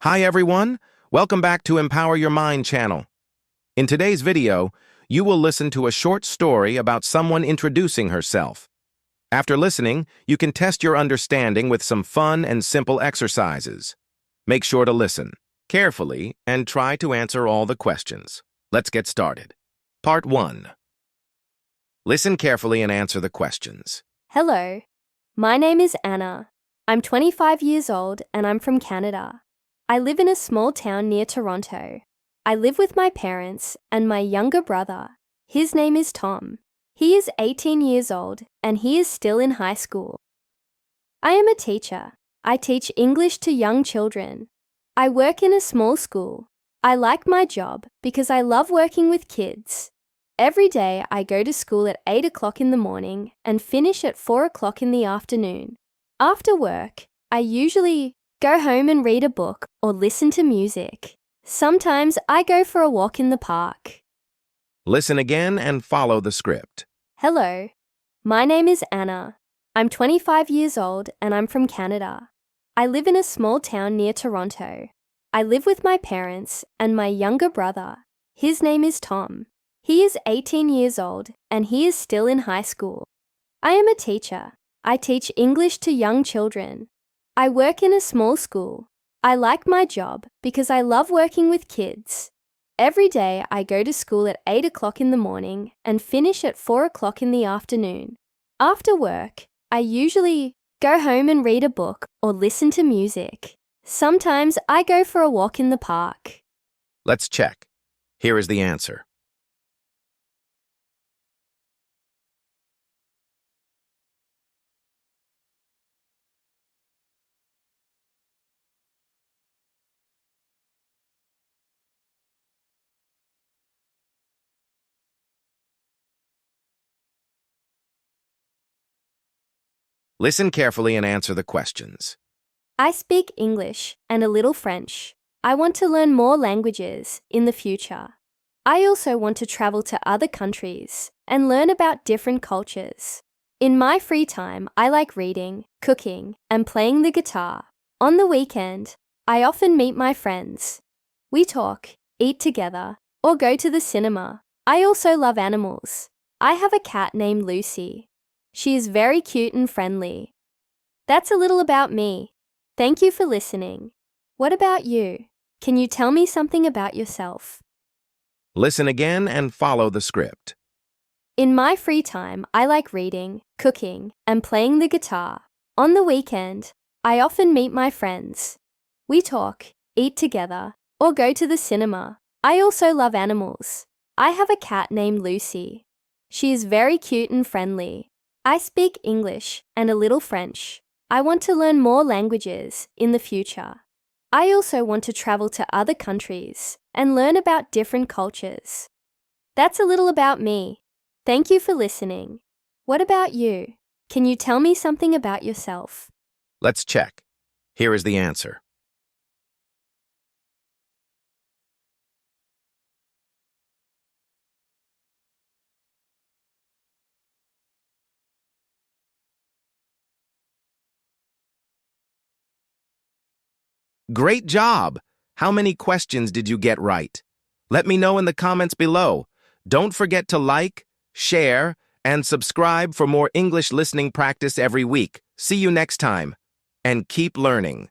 Hi everyone, welcome back to Empower Your Mind channel. In today's video, you will listen to a short story about someone introducing herself. After listening, you can test your understanding with some fun and simple exercises. Make sure to listen carefully and try to answer all the questions. Let's get started. Part 1. Listen carefully and answer the questions. Hello, my name is Anna. I'm 25 years old and I'm from Canada. I live in a small town near Toronto. I live with my parents and my younger brother. His name is Tom. He is 18 years old and he is still in high school. I am a teacher. I teach English to young children. I work in a small school. I like my job because I love working with kids. Every day I go to school at 8 o'clock in the morning and finish at 4 o'clock in the afternoon. After work, I usually go home and read a book or listen to music. Sometimes I go for a walk in the park. Listen again and follow the script. Hello, my name is Anna. I'm 25 years old and I'm from Canada. I live in a small town near Toronto. I live with my parents and my younger brother. His name is Tom. He is 18 years old and he is still in high school. I am a teacher. I teach English to young children. I work in a small school. I like my job because I love working with kids. Every day I go to school at 8 o'clock in the morning and finish at 4 o'clock in the afternoon. After work, I usually go home and read a book or listen to music. Sometimes I go for a walk in the park. Let's check. Here is the answer. Listen carefully and answer the questions. I speak English and a little French. I want to learn more languages in the future. I also want to travel to other countries and learn about different cultures. In my free time, I like reading, cooking, and playing the guitar. On the weekend, I often meet my friends. We talk, eat together, or go to the cinema. I also love animals. I have a cat named Lucy. She is very cute and friendly. That's a little about me. Thank you for listening. What about you? Can you tell me something about yourself? Listen again and follow the script. In my free time, I like reading, cooking, and playing the guitar. On the weekend, I often meet my friends. We talk, eat together, or go to the cinema. I also love animals. I have a cat named Lucy. She is very cute and friendly. I speak English and a little French. I want to learn more languages in the future. I also want to travel to other countries and learn about different cultures. That's a little about me. Thank you for listening. What about you? Can you tell me something about yourself? Let's check. Here is the answer. Great job! How many questions did you get right? Let me know in the comments below. Don't forget to like, share, and subscribe for more English listening practice every week. See you next time, and keep learning.